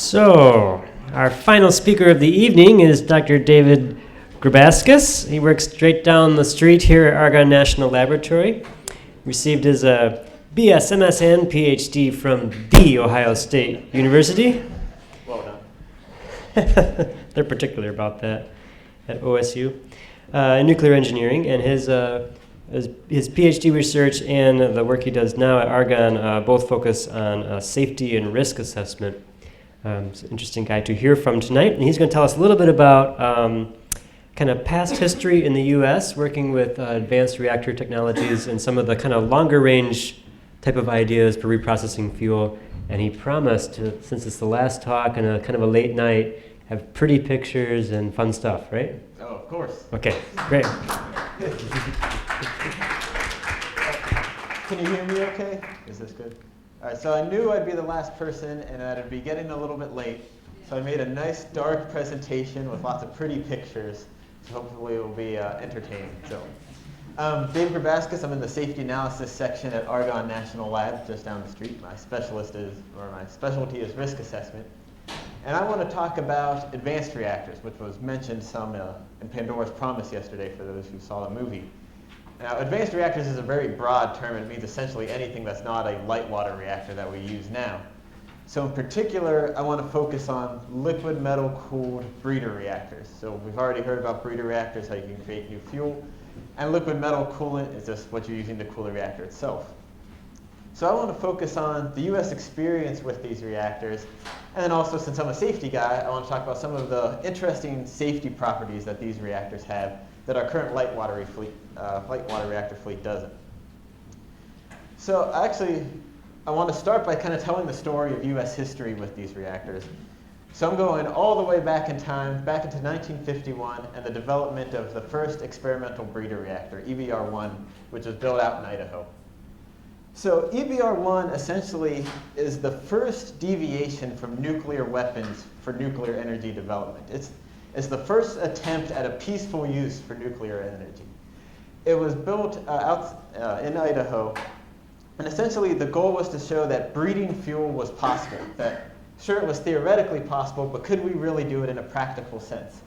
So, our final speaker of the evening is Dr. David Grabaskas. He works straight down the street here at Argonne National Laboratory. Received his BS, MS, and PhD from The Ohio State University. Well done. They're particular about that at OSU. In nuclear engineering, and his PhD research and the work he does now at Argonne both focus on safety and risk assessment. He's an interesting guy to hear from tonight, and he's going to tell us a little bit about kind of past history in the U.S. working with advanced reactor technologies and some of the kind of longer range type of ideas for reprocessing fuel. And he promised to, since it's the last talk and a kind of a late night, have pretty pictures and fun stuff, right? Oh, of course. Okay, great. Can you hear me okay? Is this good? All right, so I knew I'd be the last person and that I'd be getting a little bit late. So I made a nice dark presentation with lots of pretty pictures. So hopefully it will be entertaining. So, Dave Grabaskas, I'm in the safety analysis section at Argonne National Lab, just down the street. My specialty is risk assessment. And I want to talk about advanced reactors, which was mentioned some in Pandora's Promise yesterday for those who saw the movie. Now, advanced reactors is a very broad term. It means essentially anything that's not a light water reactor that we use now. So in particular, I want to focus on liquid metal cooled breeder reactors. So we've already heard about breeder reactors, how you can create new fuel. And liquid metal coolant is just what you're using to cool the reactor itself. So I want to focus on the US experience with these reactors. And then also, since I'm a safety guy, I want to talk about some of the interesting safety properties that these reactors have that our current light water reactor fleet doesn't. So actually, I want to start by kind of telling the story of US history with these reactors. So I'm going all the way back in time, back into 1951, and the development of the first experimental breeder reactor, EBR-1, which was built out in Idaho. So EBR-1 essentially is the first deviation from nuclear weapons for nuclear energy development. It's the first attempt at a peaceful use for nuclear energy. It was built in Idaho, and essentially the goal was to show that breeding fuel was possible, that sure, it was theoretically possible, but could we really do it in a practical sense?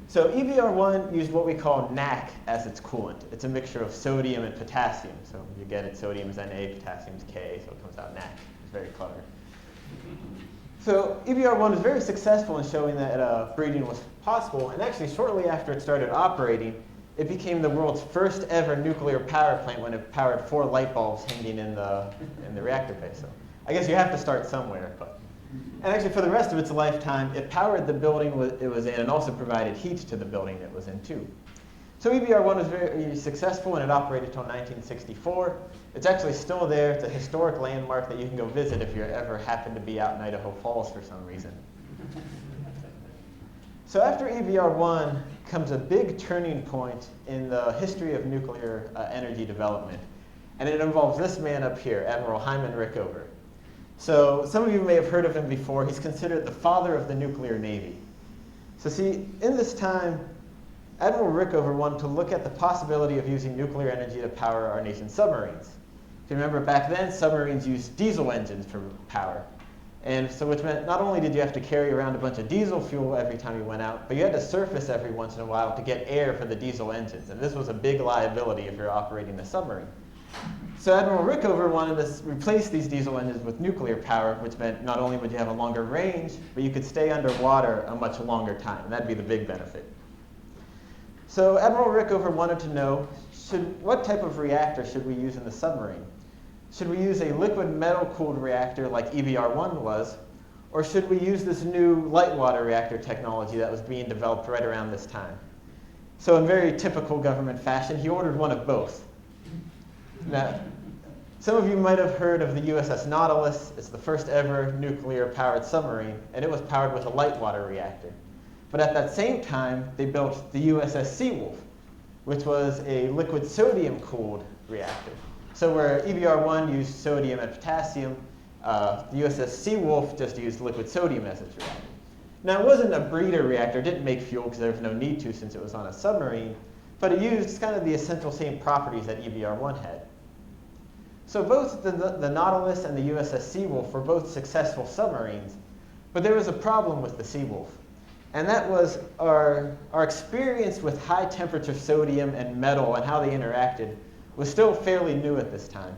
So EBR-1 used what we call NaC as its coolant. It's a mixture of sodium and potassium. So you get it, sodium is Na, potassium is K, so it comes out NaC. It's very clever. So EBR-1 was very successful in showing that breeding was possible, and actually shortly after it started operating, it became the world's first ever nuclear power plant when it powered 4 light bulbs hanging in the reactor bay. So I guess you have to start somewhere. And actually, for the rest of its lifetime, it powered the building it was in and also provided heat to the building it was in, too. So EBR-1 was very successful, and it operated until 1964. It's actually still there. It's a historic landmark that you can go visit if you ever happen to be out in Idaho Falls for some reason. So after EBR-1 comes a big turning point in the history of nuclear energy development. And it involves this man up here, Admiral Hyman Rickover. So some of you may have heard of him before. He's considered the father of the nuclear navy. So see, in this time, Admiral Rickover wanted to look at the possibility of using nuclear energy to power our nation's submarines. If you remember back then, submarines used diesel engines for power. And so which meant not only did you have to carry around a bunch of diesel fuel every time you went out, but you had to surface every once in a while to get air for the diesel engines. And this was a big liability if you're operating a submarine. So Admiral Rickover wanted to replace these diesel engines with nuclear power, which meant not only would you have a longer range, but you could stay underwater a much longer time. And that'd be the big benefit. So Admiral Rickover wanted to know, what type of reactor should we use in the submarine? Should we use a liquid metal cooled reactor like EBR-1 was, or should we use this new light water reactor technology that was being developed right around this time? So in very typical government fashion, he ordered one of both. Now, some of you might have heard of the USS Nautilus. It's the first ever nuclear-powered submarine, and it was powered with a light water reactor. But at that same time, they built the USS Seawolf, which was a liquid sodium-cooled reactor. So where EBR-1 used sodium and potassium, the USS Seawolf just used liquid sodium as its reactor. Now, it wasn't a breeder reactor. It didn't make fuel because there was no need to since it was on a submarine, but it used kind of the essential same properties that EBR-1 had. So both the Nautilus and the USS Seawolf were both successful submarines, But there was a problem with the Seawolf. And that was our experience with high temperature sodium and metal and how they interacted was still fairly new at this time.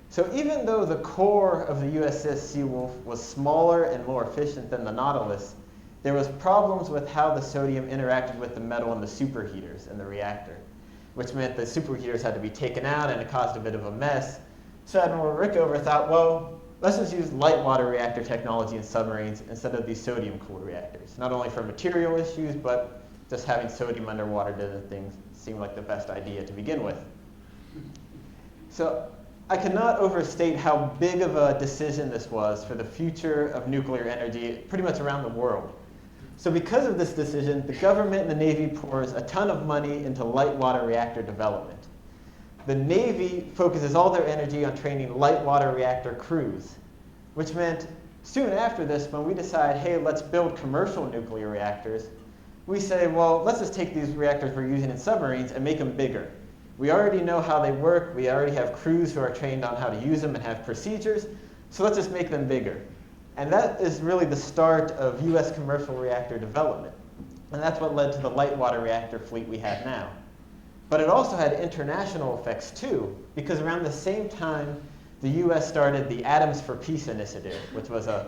So even though the core of the USS Seawolf was smaller and more efficient than the Nautilus, there was problems with how the sodium interacted with the metal in the superheaters in the reactor, which meant the superheaters had to be taken out and it caused a bit of a mess. So Admiral Rickover thought, well, let's just use light water reactor technology in submarines instead of these sodium-cooled reactors. Not only for material issues, but just having sodium underwater did things seemed like the best idea to begin with. So I cannot overstate how big of a decision this was for the future of nuclear energy pretty much around the world. So because of this decision, the government and the Navy pours a ton of money into light water reactor development. The Navy focuses all their energy on training light water reactor crews, which meant soon after this, when we decide, hey, let's build commercial nuclear reactors, we say, well, let's just take these reactors we're using in submarines and make them bigger. We already know how they work. We already have crews who are trained on how to use them and have procedures. So let's just make them bigger. And that is really the start of US commercial reactor development. And that's what led to the light water reactor fleet we have now. But it also had international effects too, because around the same time, the US started the Atoms for Peace initiative, which was an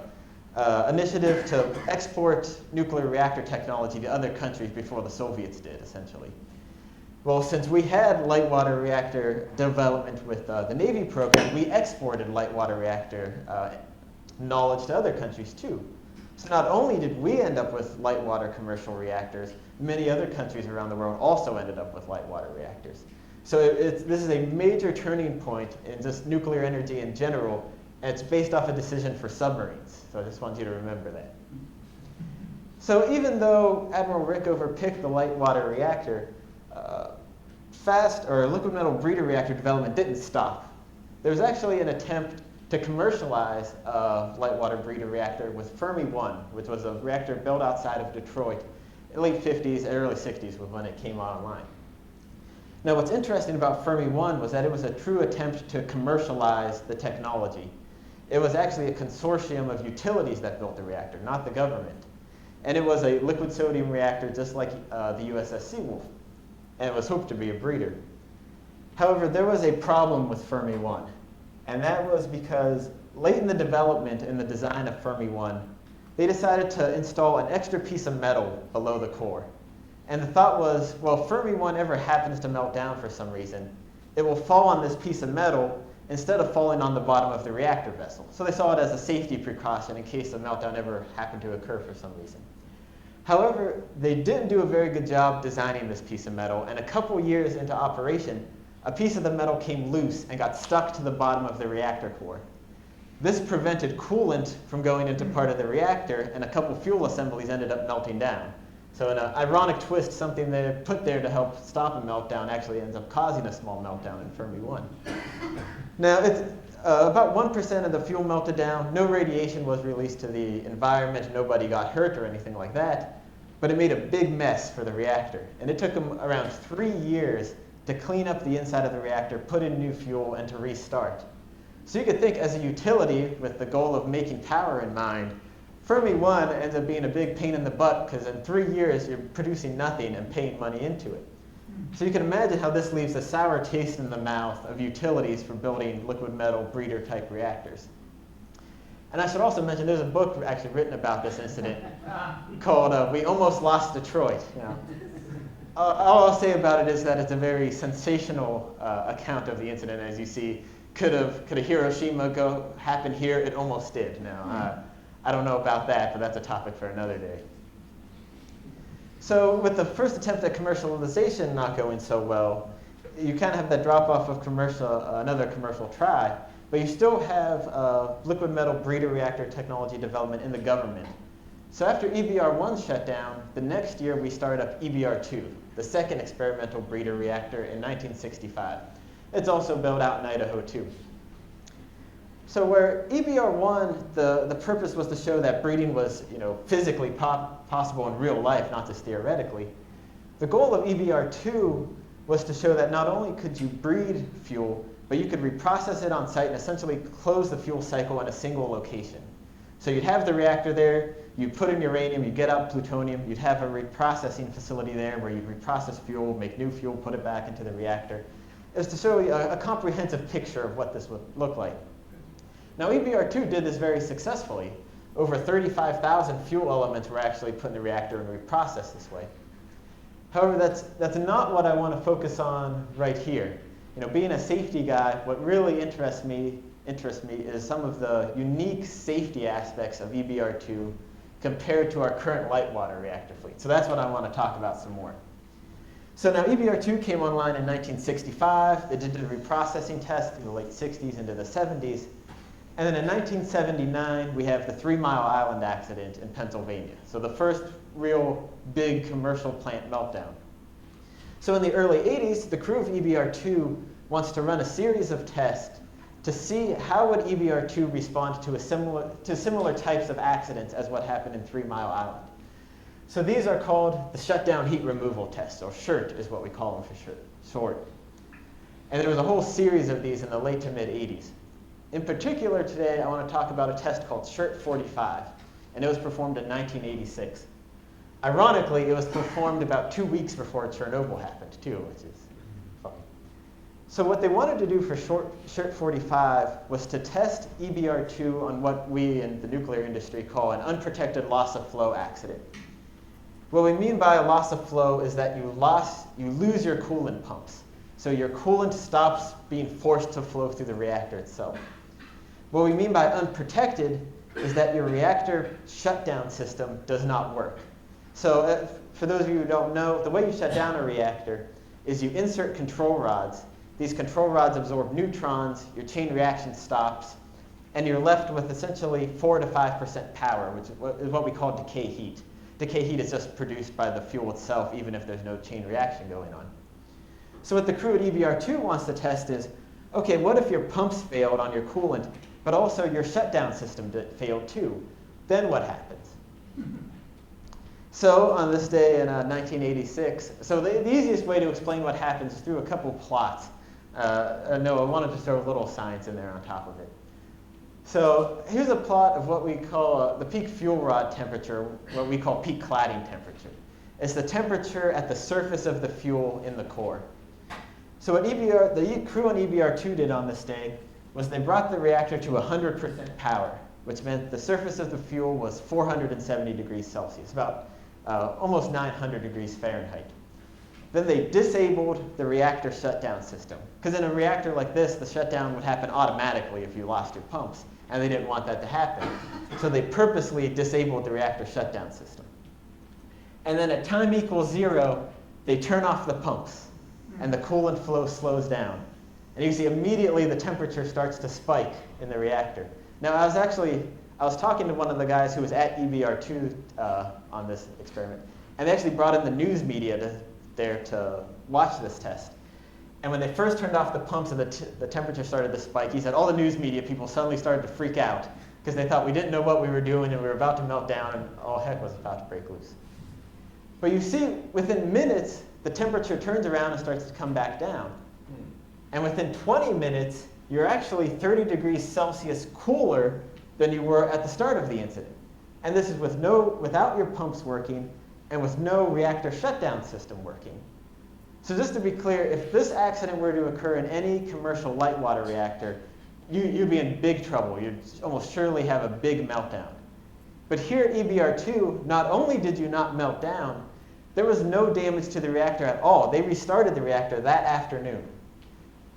initiative to export nuclear reactor technology to other countries before the Soviets did, essentially. Well, since we had light water reactor development with the Navy program, we exported light water reactor knowledge to other countries too. So not only did we end up with light water commercial reactors, many other countries around the world also ended up with light water reactors. So this is a major turning point in just nuclear energy in general, and it's based off a decision for submarines. So I just want you to remember that. So even though Admiral Rickover picked the light water reactor, liquid metal breeder reactor development didn't stop. There was actually an attempt to commercialize a light water breeder reactor with Fermi 1, which was a reactor built outside of Detroit in the late 50s and early 60s was when it came online. Now what's interesting about Fermi 1 was that it was a true attempt to commercialize the technology. It was actually a consortium of utilities that built the reactor, not the government. And it was a liquid sodium reactor just like the USS Seawolf. And it was hoped to be a breeder. However, there was a problem with Fermi 1. And that was because late in the development and the design of Fermi 1, they decided to install an extra piece of metal below the core. And the thought was, well, if Fermi 1 ever happens to melt down for some reason, it will fall on this piece of metal instead of falling on the bottom of the reactor vessel. So they saw it as a safety precaution in case a meltdown ever happened to occur for some reason. However, they didn't do a very good job designing this piece of metal, and a couple years into operation, a piece of the metal came loose and got stuck to the bottom of the reactor core. This prevented coolant from going into part of the reactor, and a couple fuel assemblies ended up melting down. So in an ironic twist, something they put there to help stop a meltdown actually ends up causing a small meltdown in Fermi 1. Now, it's about 1% of the fuel melted down. No radiation was released to the environment. Nobody got hurt or anything like that. But it made a big mess for the reactor. And it took them around 3 years to clean up the inside of the reactor, put in new fuel, and to restart. So you could think as a utility with the goal of making power in mind, Fermi 1 ends up being a big pain in the butt because in 3 years you're producing nothing and paying money into it. So you can imagine how this leaves a sour taste in the mouth of utilities for building liquid metal breeder type reactors. And I should also mention there's a book actually written about this incident called We Almost Lost Detroit. You know. All I'll say about it is that it's a very sensational account of the incident. As you see, could a Hiroshima happen here? It almost did. Now, I don't know about that, but that's a topic for another day. So with the first attempt at commercialization not going so well, you kind of have that drop off of another commercial try, but you still have liquid metal breeder reactor technology development in the government. So after EBR-1 shut down, the next year we started up EBR-2, the second experimental breeder reactor in 1965. It's also built out in Idaho too. So where EBR-1, the purpose was to show that breeding was physically possible in real life, not just theoretically, the goal of EBR-2 was to show that not only could you breed fuel, but you could reprocess it on site and essentially close the fuel cycle in a single location. So you'd have the reactor there, you put in uranium, you get out plutonium, you'd have a reprocessing facility there where you'd reprocess fuel, make new fuel, put it back into the reactor. It was to show you a comprehensive picture of what this would look like. Now EBR-2 did this very successfully. Over 35,000 fuel elements were actually put in the reactor and reprocessed this way. However, that's not what I want to focus on right here. Being a safety guy, what really interests me is some of the unique safety aspects of EBR-2 compared to our current light water reactor fleet. So that's what I want to talk about some more. So now EBR-2 came online in 1965. They did the reprocessing test in the late 60s into the 70s. And then in 1979, we have the 3 Mile Island accident in Pennsylvania. So the first real big commercial plant meltdown. So in the early 80s, the crew of EBR-2 wants to run a series of tests to see how would EBR-2 respond to similar types of accidents as what happened in 3 Mile Island. So these are called the shutdown heat removal tests, or SHIRT is what we call them for short. And there was a whole series of these in the late to mid 80s. In particular today, I want to talk about a test called SHIRT 45, and it was performed in 1986. Ironically, it was performed about 2 weeks before Chernobyl happened too, which is funny. So what they wanted to do for SHIRT 45 was to test EBR-2 on what we in the nuclear industry call an unprotected loss of flow accident. What we mean by a loss of flow is that you lose your coolant pumps. So your coolant stops being forced to flow through the reactor itself. What we mean by unprotected is that your reactor shutdown system does not work. So for those of you who don't know, the way you shut down a reactor is you insert control rods. These control rods absorb neutrons, your chain reaction stops, and you're left with essentially 4 to 5% power, which is what we call decay heat. Decay heat is just produced by the fuel itself, even if there's no chain reaction going on. So what the crew at EBR-2 wants to test is, okay, what if your pumps failed on your coolant, but also your shutdown system failed too? Then what happens? So on this day in 1986, so the easiest way to explain what happens is through a couple plots. No, I wanted to throw a little science in there on top of it. So here's a plot of what we call the peak fuel rod temperature, what we call peak cladding temperature. It's the temperature at the surface of the fuel in the core. So what the crew on EBR-2 did on this day was they brought the reactor to 100% power, which meant the surface of the fuel was 470 degrees Celsius, about almost 900 degrees Fahrenheit. Then they disabled the reactor shutdown system. Because in a reactor like this, the shutdown would happen automatically if you lost your pumps, and they didn't want that to happen. So they purposely disabled the reactor shutdown system. And then at time equals 0, they turn off the pumps, and the coolant flow slows down. And you can see immediately the temperature starts to spike in the reactor. Now I was talking to one of the guys who was at EBR-2 on this experiment, and they actually brought in the news media there to watch this test. And when they first turned off the pumps and the temperature started to spike, he said all the news media people suddenly started to freak out because they thought we didn't know what we were doing and we were about to melt down and all heck was about to break loose. But you see, within minutes, the temperature turns around and starts to come back down. And within 20 minutes, you're actually 30 degrees Celsius cooler than you were at the start of the incident. And this is without your pumps working and with no reactor shutdown system working. So just to be clear, if this accident were to occur in any commercial light water reactor, you'd be in big trouble. You'd almost surely have a big meltdown. But here at EBR-2, not only did you not melt down, there was no damage to the reactor at all. They restarted the reactor that afternoon.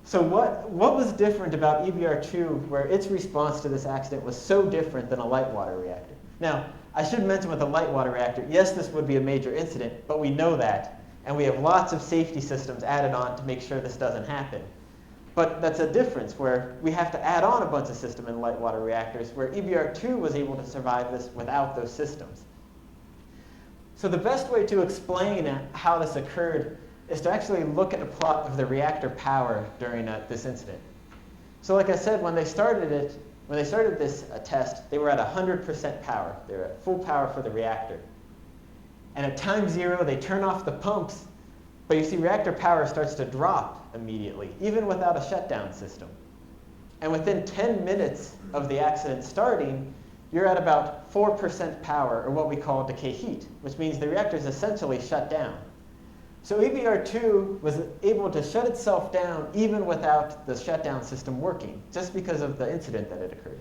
So what was different about EBR-2 where its response to this accident was so different than a light water reactor? Now, I should mention with a light water reactor, yes, this would be a major incident, but we know that. And we have lots of safety systems added on to make sure this doesn't happen. But that's a difference where we have to add on a bunch of systems in light water reactors where EBR-2 was able to survive this without those systems. So the best way to explain how this occurred is to actually look at a plot of the reactor power during this incident. So like I said, when they started this test, they were at 100% power. They were at full power for the reactor. And at time 0, they turn off the pumps, but you see reactor power starts to drop immediately, even without a shutdown system. And within 10 minutes of the accident starting, you're at about 4% power, or what we call decay heat, which means the reactor is essentially shut down. So EBR-2 was able to shut itself down even without the shutdown system working, just because of the incident that had occurred.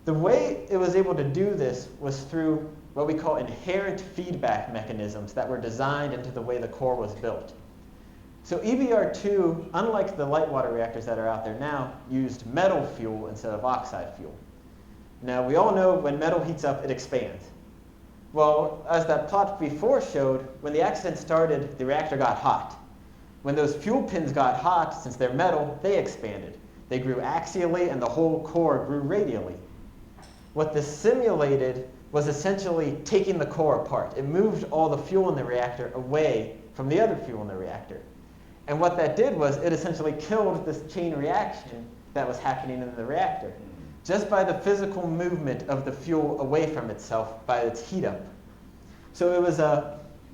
The way it was able to do this was through what we call inherent feedback mechanisms that were designed into the way the core was built. So EBR-2, unlike the light water reactors that are out there now, used metal fuel instead of oxide fuel. Now, we all know when metal heats up, it expands. Well, as that plot before showed, when the accident started, the reactor got hot. When those fuel pins got hot, since they're metal, they expanded. They grew axially, and the whole core grew radially. What this simulated was essentially taking the core apart. It moved all the fuel in the reactor away from the other fuel in the reactor. And what that did was it essentially killed this chain reaction that was happening in the reactor, just by the physical movement of the fuel away from itself by its heat up. So it was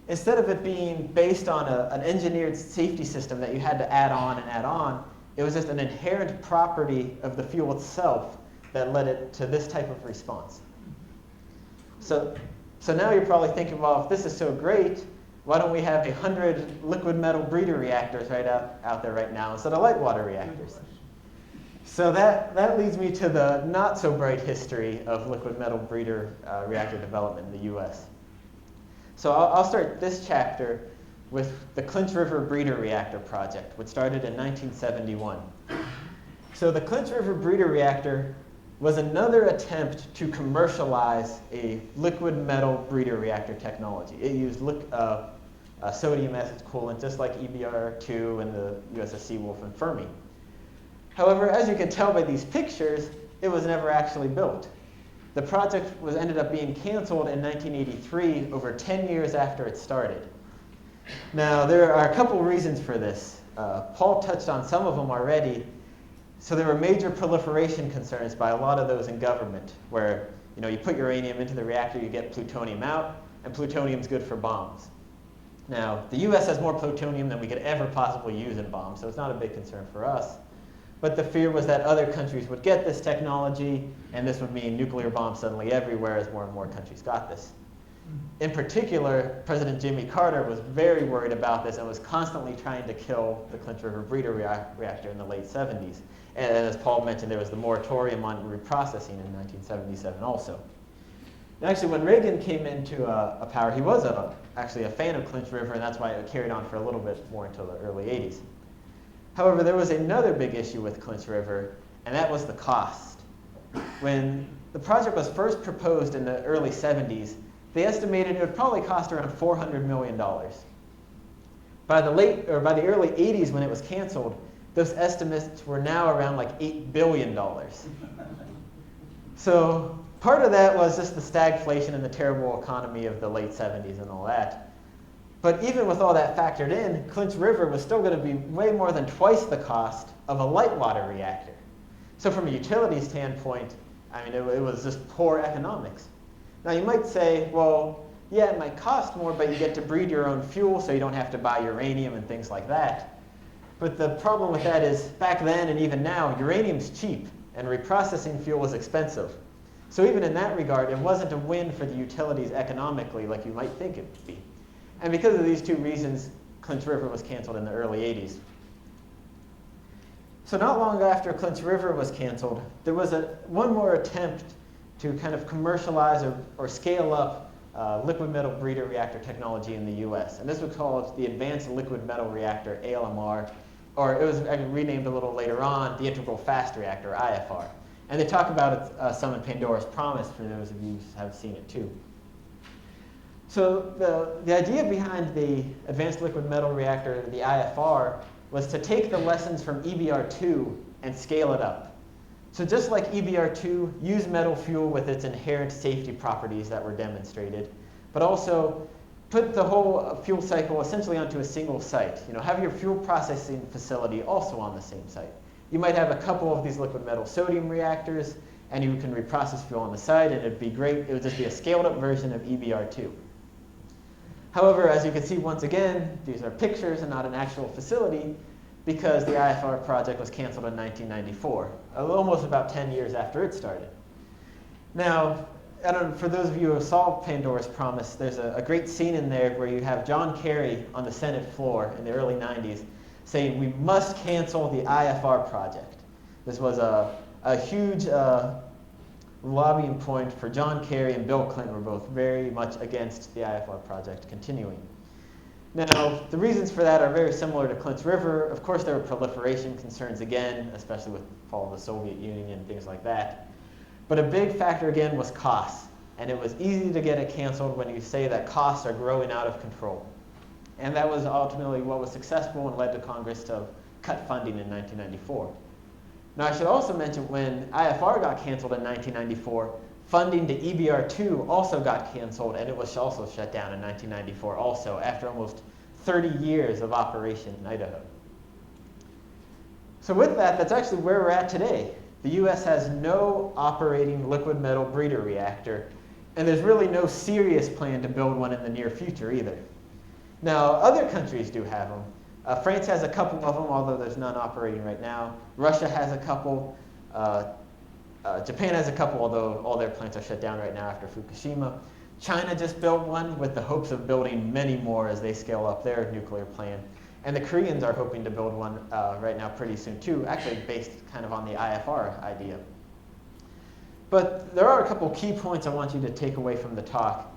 instead of it being based on an engineered safety system that you had to add on, it was just an inherent property of the fuel itself that led it to this type of response. So now you're probably thinking, well, if this is so great, why don't we have 100 liquid metal breeder reactors right out there right now instead of light water reactors? So that leads me to the not so bright history of liquid metal breeder reactor development in the US. So I'll start this chapter with the Clinch River Breeder Reactor project, which started in 1971. So the Clinch River Breeder Reactor was another attempt to commercialize a liquid metal breeder reactor technology. It used sodium as its coolant, just like EBR-2 and the USS Seawolf and Fermi. However, as you can tell by these pictures, it was never actually built. The project ended up being canceled in 1983, over 10 years after it started. Now, there are a couple reasons for this. Paul touched on some of them already. So there were major proliferation concerns by a lot of those in government, where you put uranium into the reactor, you get plutonium out, and plutonium's good for bombs. Now, the US has more plutonium than we could ever possibly use in bombs, so it's not a big concern for us. But the fear was that other countries would get this technology, and this would mean nuclear bombs suddenly everywhere as more and more countries got this. In particular, President Jimmy Carter was very worried about this and was constantly trying to kill the Clinch River Breeder reactor in the late 70s. And as Paul mentioned, there was the moratorium on reprocessing in 1977 also. Actually, when Reagan came into power, he was actually a fan of Clinch River, and that's why it carried on for a little bit more until the early 80s. However, there was another big issue with Clinch River, and that was the cost. When the project was first proposed in the early 70s, they estimated it would probably cost around $400 million. By the early 80s, when it was canceled, those estimates were now around like $8 billion. So part of that was just the stagflation and the terrible economy of the late 70s and all that. But even with all that factored in, Clinch River was still going to be way more than twice the cost of a light water reactor. So from a utility standpoint, I mean, it was just poor economics. Now you might say, well, yeah, it might cost more, but you get to breed your own fuel, so you don't have to buy uranium and things like that. But the problem with that is, back then and even now, uranium's cheap, and reprocessing fuel is expensive. So even in that regard, it wasn't a win for the utilities economically like you might think it would be. And because of these two reasons, Clinch River was canceled in the early 80s. So not long after Clinch River was canceled, there was one more attempt to kind of commercialize or scale up liquid metal breeder reactor technology in the US. And this was called the Advanced Liquid Metal Reactor, ALMR, or it was renamed a little later on, the Integral Fast Reactor, IFR. And they talk about it some in Pandora's Promise for those of you who have seen it too. So the idea behind the Advanced Liquid Metal Reactor, the IFR, was to take the lessons from EBR-2 and scale it up. So just like EBR-2, use metal fuel with its inherent safety properties that were demonstrated, but also put the whole fuel cycle essentially onto a single site. Have your fuel processing facility also on the same site. You might have a couple of these liquid metal sodium reactors, and you can reprocess fuel on the site, and it'd be great. It would just be a scaled up version of EBR-2. However, as you can see once again, these are pictures and not an actual facility, because the IFR project was canceled in 1994, almost about 10 years after it started. Now, I don't know, for those of you who saw Pandora's Promise, there's a great scene in there where you have John Kerry on the Senate floor in the early 90s saying we must cancel the IFR project. This was a huge lobbying point for John Kerry, and Bill Clinton were both very much against the IFR project continuing. Now, the reasons for that are very similar to Clint's River. Of course, there were proliferation concerns again, especially with the fall of the Soviet Union and things like that. But a big factor again was costs. And it was easy to get it canceled when you say that costs are growing out of control. And that was ultimately what was successful and led to Congress to cut funding in 1994. Now, I should also mention when IFR got canceled in 1994, funding to EBR-2 also got canceled, and it was also shut down in 1994 also, after almost 30 years of operation in Idaho. So with that, that's actually where we're at today. The US has no operating liquid metal breeder reactor, and there's really no serious plan to build one in the near future either. Now, other countries do have them. France has a couple of them, although there's none operating right now. Russia has a couple. Japan has a couple, although all their plants are shut down right now after Fukushima. China just built one with the hopes of building many more as they scale up their nuclear plant. And the Koreans are hoping to build one right now pretty soon too, actually based kind of on the IFR idea. But there are a couple key points I want you to take away from the talk.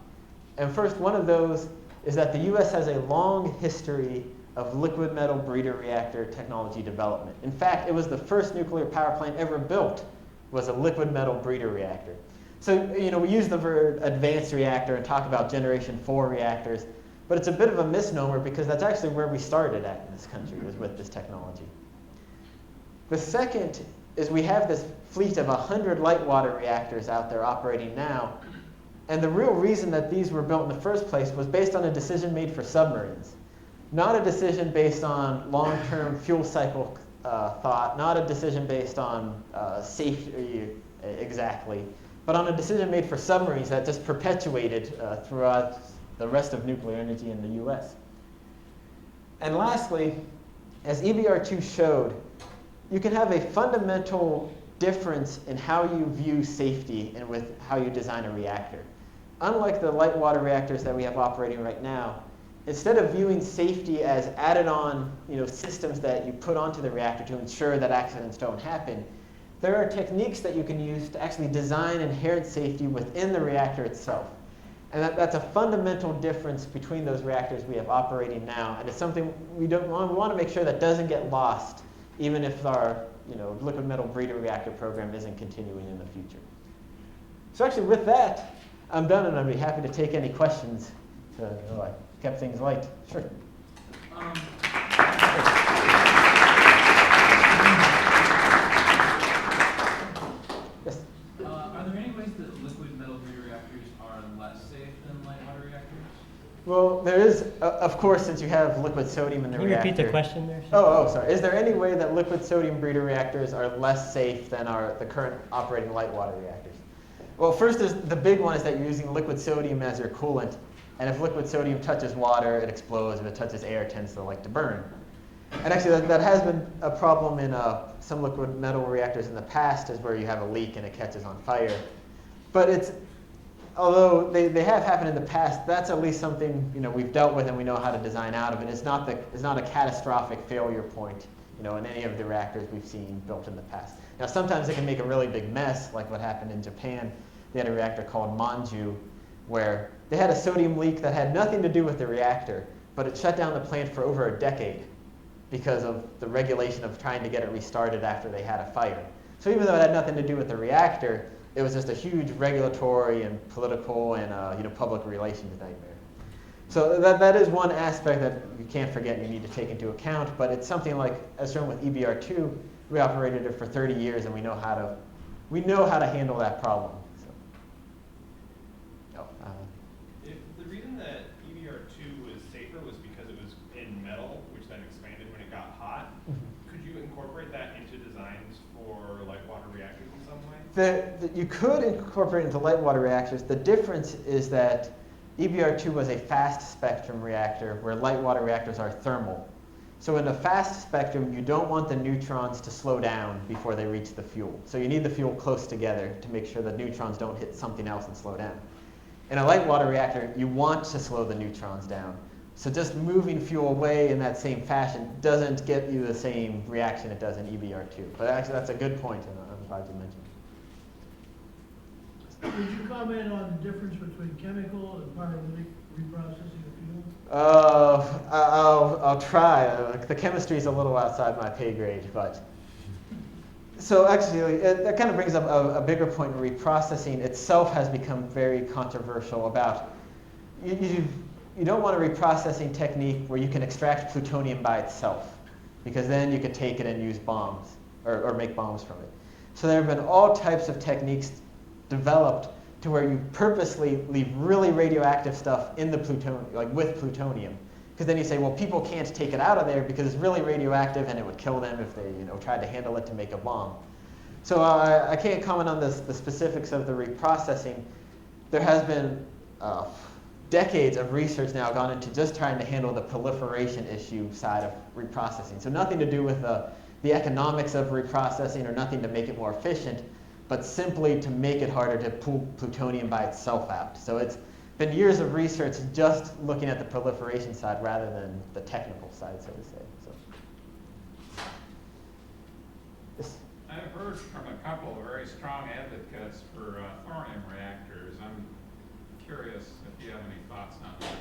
And first, one of those is that the US has a long history of liquid metal breeder reactor technology development. In fact, it was the first nuclear power plant ever built was a liquid metal breeder reactor. So, we use the word advanced reactor and talk about generation 4 reactors, but it's a bit of a misnomer because that's actually where we started at in this country, was with this technology. The second is we have this fleet of 100 light water reactors out there operating now, and the real reason that these were built in the first place was based on a decision made for submarines. Not a decision based on long-term fuel cycle thought, not a decision based on safety exactly, but on a decision made for submarines that just perpetuated throughout the rest of nuclear energy in the US. And lastly, as EBR-2 showed, you can have a fundamental difference in how you view safety and with how you design a reactor. Unlike the light water reactors that we have operating right now, instead of viewing safety as added on systems that you put onto the reactor to ensure that accidents don't happen, there are techniques that you can use to actually design inherent safety within the reactor itself. And that's a fundamental difference between those reactors we have operating now, and it's something we want to make sure that doesn't get lost, even if our liquid metal breeder reactor program isn't continuing in the future. So actually with that, I'm done, and I'd be happy to take any questions. I kept things light. Sure. Yes? Are there any ways that liquid metal breeder reactors are less safe than light water reactors? Well, there is, of course, since you have liquid sodium in the reactor. Can you repeat the question there? Oh, sorry. Is there any way that liquid sodium breeder reactors are less safe than the current operating light water reactors? Well, first, the big one is that you're using liquid sodium as your coolant. And if liquid sodium touches water, it explodes. If it touches air, it tends to burn. And actually, that has been a problem in some liquid metal reactors in the past, is where you have a leak and it catches on fire. But although they have happened in the past, that's at least something we've dealt with and we know how to design out of it. It's not a catastrophic failure point in any of the reactors we've seen built in the past. Now, sometimes it can make a really big mess, like what happened in Japan. They had a reactor called Manju, where they had a sodium leak that had nothing to do with the reactor, but it shut down the plant for over a decade because of the regulation of trying to get it restarted after they had a fire. So even though it had nothing to do with the reactor, it was just a huge regulatory and political and public relations nightmare. So that is one aspect that you can't forget and you need to take into account, but it's something like, as shown with EBR-2, we operated it for 30 years and we know how to handle that problem. If the reason that EBR-2 was safer was because it was in metal, which then expanded when it got hot, could you incorporate that into designs for light water reactors in some way? You could incorporate it into light water reactors. The difference is that EBR-2 was a fast spectrum reactor, where light water reactors are thermal. So in a fast spectrum, you don't want the neutrons to slow down before they reach the fuel. So you need the fuel close together to make sure the neutrons don't hit something else and slow down. In a light water reactor, you want to slow the neutrons down. So just moving fuel away in that same fashion doesn't get you the same reaction it does in EBR2. But actually, that's a good point, and I'm glad you mentioned it. Would you comment on the difference between chemical and pyrolytic reprocessing of fuel? I'll try. The chemistry is a little outside my pay grade, but so actually that kind of brings up a bigger point. Reprocessing itself has become very controversial about you don't want a reprocessing technique where you can extract plutonium by itself, because then you could take it and use bombs or make bombs from it. So there have been all types of techniques developed to where you purposely leave really radioactive stuff in the plutonium, like with plutonium. Because then you say, well, people can't take it out of there because it's really radioactive and it would kill them if they tried to handle it to make a bomb. So I can't comment on the specifics of the reprocessing. There has been decades of research now gone into just trying to handle the proliferation issue side of reprocessing. So nothing to do with the economics of reprocessing, or nothing to make it more efficient, but simply to make it harder to pull plutonium by itself out. So it's been years of research just looking at the proliferation side rather than the technical side, so to say. So. Yes. I've heard from a couple of very strong advocates for thorium reactors. I'm curious if you have any thoughts on that.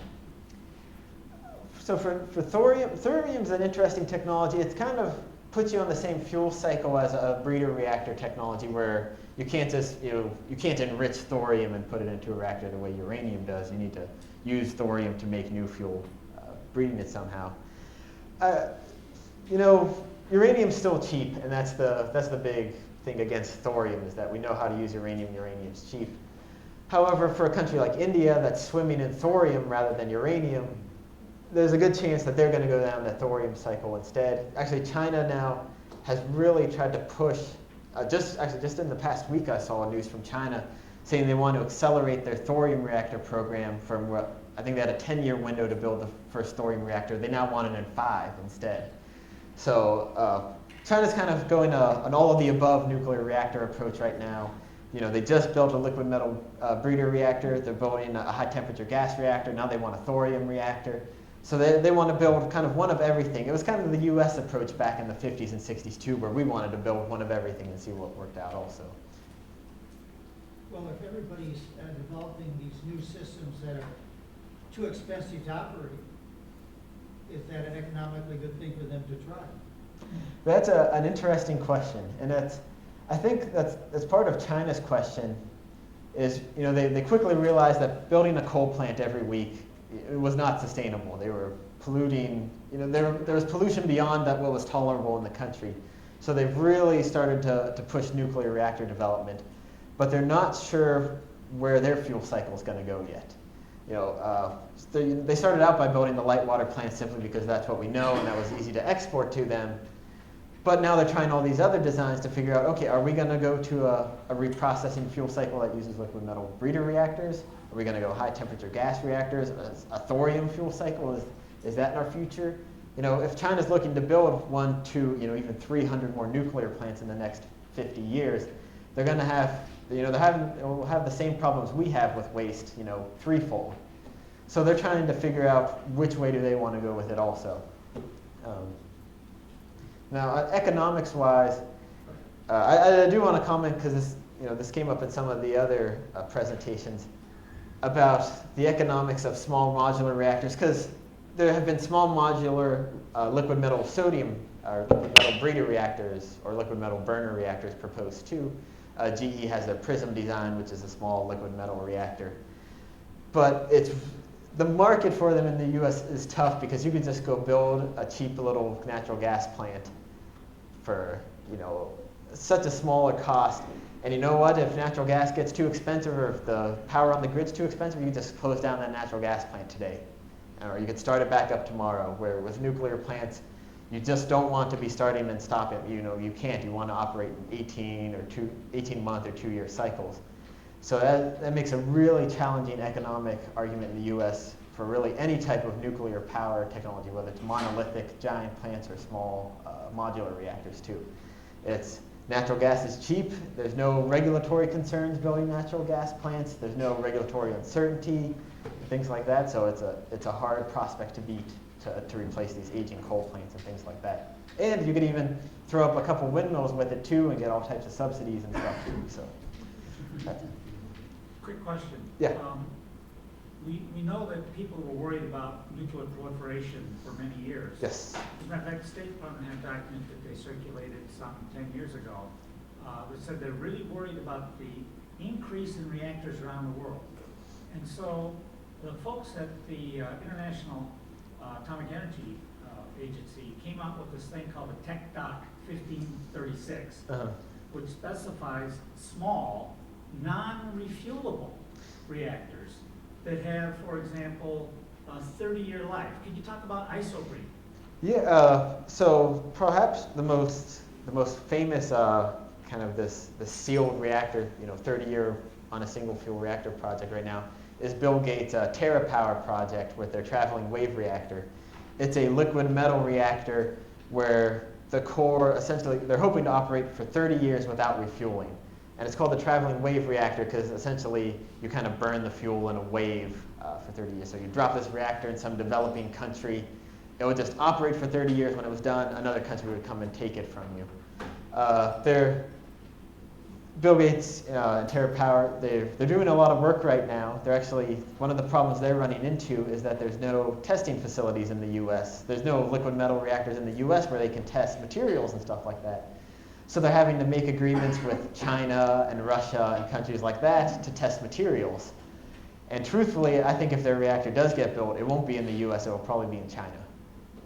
So for thorium's an interesting technology. It's kind of puts you on the same fuel cycle as a breeder reactor technology, where you can't just you can't enrich thorium and put it into a reactor the way uranium does. You need to use thorium to make new fuel, breeding it somehow. Uranium's still cheap, and that's the big thing against thorium, is that we know how to use uranium. Uranium's cheap. However, for a country like India that's swimming in thorium rather than uranium, there's a good chance that they're going to go down the thorium cycle instead. Actually, China now has really tried to push, just in the past week I saw news from China saying they want to accelerate their thorium reactor program from what I think they had a 10-year window to build the first thorium reactor. They now want it in 5 instead. So China's kind of going an all-of-the-above nuclear reactor approach right now. They just built a liquid metal breeder reactor. They're building a high-temperature gas reactor. Now they want a thorium reactor. So they want to build kind of one of everything. It was kind of the US approach back in the 50s and 60s too, where we wanted to build one of everything and see what worked out also. Well, if everybody's developing these new systems that are too expensive to operate, is that an economically good thing for them to try? That's an interesting question, and I think that's part of China's question. Is they quickly realized that building a coal plant every week, it was not sustainable. They were polluting. There was pollution beyond what was tolerable in the country. So they've really started to push nuclear reactor development, but they're not sure where their fuel cycle is going to go yet. They started out by building the light water plant simply because that's what we know and that was easy to export to them. But now they're trying all these other designs to figure out, okay, are we going to go to a reprocessing fuel cycle that uses liquid metal breeder reactors? Are we going to go high temperature gas reactors? A thorium fuel cycle, is that in our future? If China's looking to build 1, 2, even 300 more nuclear plants in the next 50 years, they're going to have, they'll have the same problems we have with waste, threefold. So they're trying to figure out which way do they want to go with it also. Now, economics-wise, I do want to comment, because this came up in some of the other presentations, about the economics of small modular reactors, because there have been small modular liquid metal sodium or liquid metal breeder reactors or liquid metal burner reactors proposed too. GE has a PRISM design, which is a small liquid metal reactor. But the market for them in the US is tough, because you can just go build a cheap little natural gas plant for such a smaller cost. And you know what? If natural gas gets too expensive, or if the power on the grid's too expensive, you can just close down that natural gas plant today. Or you could start it back up tomorrow, where with nuclear plants, you just don't want to be starting and stopping. You can't. You want to operate in 18-month or 2-year cycles. So that makes a really challenging economic argument in the US for really any type of nuclear power technology, whether it's monolithic giant plants or small modular reactors too. Natural gas is cheap. There's no regulatory concerns building natural gas plants. There's no regulatory uncertainty, things like that. So it's a hard prospect to beat to replace these aging coal plants and things like that. And you could even throw up a couple windmills with it too and get all types of subsidies and stuff too. So that's it. Quick question. Yeah. We know that people were worried about nuclear proliferation for many years. Yes. As a matter of fact, the State Department had a document that they circulated some 10 years ago that said they're really worried about the increase in reactors around the world. And so the folks at the International Atomic Energy Agency came out with this thing called the Tech Doc 1536, which specifies small, non-refuelable reactors that have, for example, a 30-year life. Could you talk about Isoprene? Yeah. So perhaps the most famous kind of this sealed reactor, 30-year on a single fuel reactor project right now is Bill Gates' TerraPower project with their traveling wave reactor. It's a liquid metal reactor where the core, essentially, they're hoping to operate for 30 years without refueling. And it's called the traveling wave reactor because essentially you kind of burn the fuel in a wave for 30 years. So you drop this reactor in some developing country. It would just operate for 30 years. When it was done, another country would come and take it from you. Bill Gates and TerraPower, they're doing a lot of work right now. They're actually, one of the problems they're running into is that there's no testing facilities in the US. There's no liquid metal reactors in the US where they can test materials and stuff like that. So they're having to make agreements with China and Russia and countries like that to test materials. And truthfully, I think if their reactor does get built, it won't be in the US, it will probably be in China,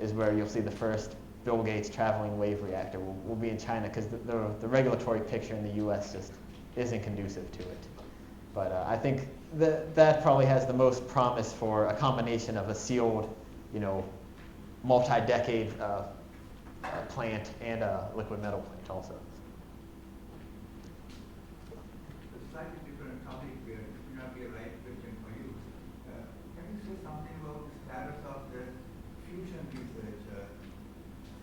is where you'll see the first Bill Gates traveling wave reactor will be in China because the regulatory picture in the US just isn't conducive to it. But I think that probably has the most promise for a combination of a sealed, multi-decade plant and a liquid metal plant also. It's a slightly different topic here. It may not be a right question for you. Can you say something about the status of the fusion research?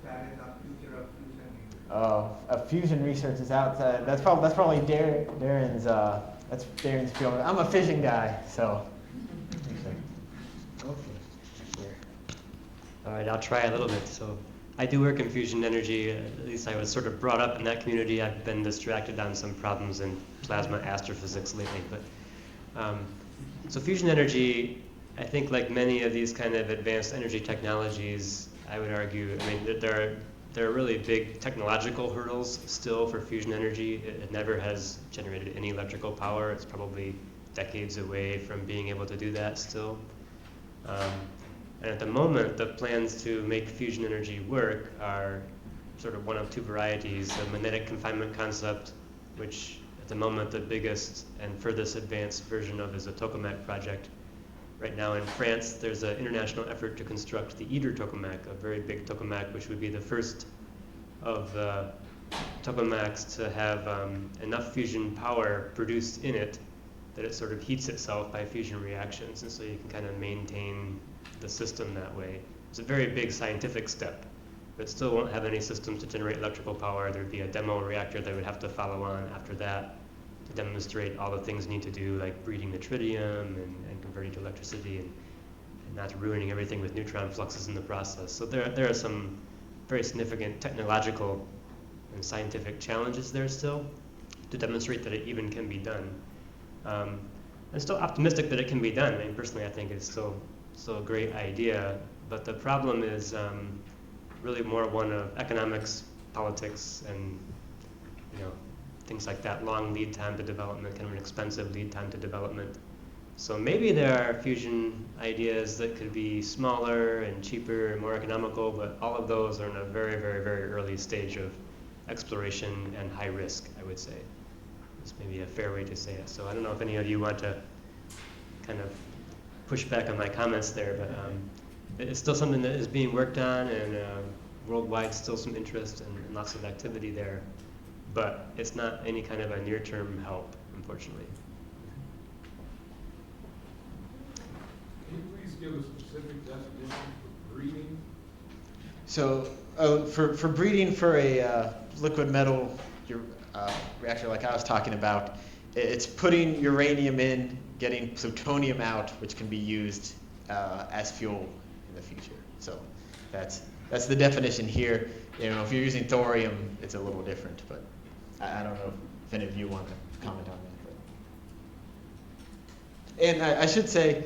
Status of future of fusion research? Fusion research is outside. That's probably Darren's. That's Darren's field. I'm a fission guy, so. Okay. Here. All right, I'll try a little bit. So I do work in fusion energy. At least I was sort of brought up in that community. I've been distracted on some problems in plasma astrophysics lately. But so fusion energy, I think like many of these kind of advanced energy technologies, I would argue, there are really big technological hurdles still for fusion energy. It never has generated any electrical power. It's probably decades away from being able to do that still. And at the moment, the plans to make fusion energy work are sort of one of two varieties. The magnetic confinement concept, which at the moment the biggest and furthest advanced version of is a tokamak project. Right now in France, there's an international effort to construct the ITER tokamak, a very big tokamak, which would be the first of the tokamaks to have enough fusion power produced in it that it sort of heats itself by fusion reactions, and so you can kind of maintain the system that way. It's a very big scientific step, but still won't have any systems to generate electrical power. There'd be a demo reactor that would have to follow on after that to demonstrate all the things you need to do, like breeding the tritium and converting to electricity and not ruining everything with neutron fluxes in the process. So there are some very significant technological and scientific challenges there still to demonstrate that it even can be done. I'm still optimistic that it can be done. I mean, personally, I think it's still a great idea, but the problem is really more one of economics, politics, and things like that. Long lead time to development, kind of an expensive lead time to development. So maybe there are fusion ideas that could be smaller and cheaper and more economical, but all of those are in a very, very, very early stage of exploration and high risk, I would say. That's maybe a fair way to say it. So I don't know if any of you want to kind of push back on my comments there, but it's still something that is being worked on, and worldwide still some interest and lots of activity there. But it's not any kind of a near-term help, unfortunately. give a specific definition for breeding? So for breeding for a liquid metal reactor like I was talking about, it's putting uranium in, getting plutonium out, which can be used as fuel in the future. So that's the definition here. You know, if you're using thorium, it's a little different, but I don't know if any of you want to comment on that. But. And I should say,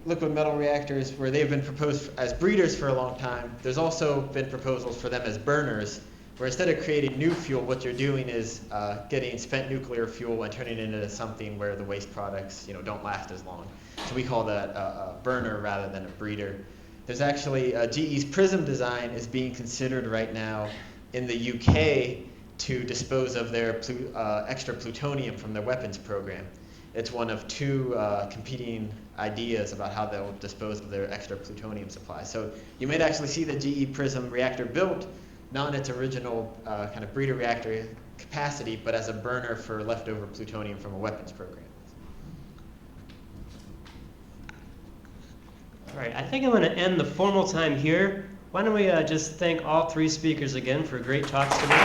liquid metal reactors, where they've been proposed as breeders for a long time, there's also been proposals for them as burners, where instead of creating new fuel, what you're doing is getting spent nuclear fuel and turning it into something where the waste products, don't last as long. So we call that a burner rather than a breeder. There's actually GE's PRISM design is being considered right now in the UK to dispose of their extra plutonium from their weapons program. It's one of two competing ideas about how they'll dispose of their extra plutonium supply. So you might actually see the GE PRISM reactor built, not in its original kind of breeder reactor capacity, but as a burner for leftover plutonium from a weapons program. All right, I think I'm going to end the formal time here. Why don't we just thank all three speakers again for great talks today.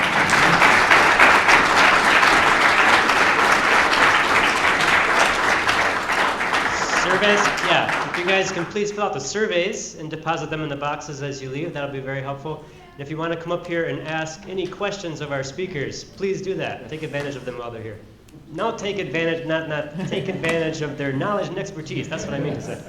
Surveys, yeah, if you guys can please fill out the surveys and deposit them in the boxes as you leave, that'll be very helpful. And if you want to come up here and ask any questions of our speakers, please do that. Take advantage of them while they're here. No, take advantage, not take advantage of their knowledge and expertise. That's what I mean to say.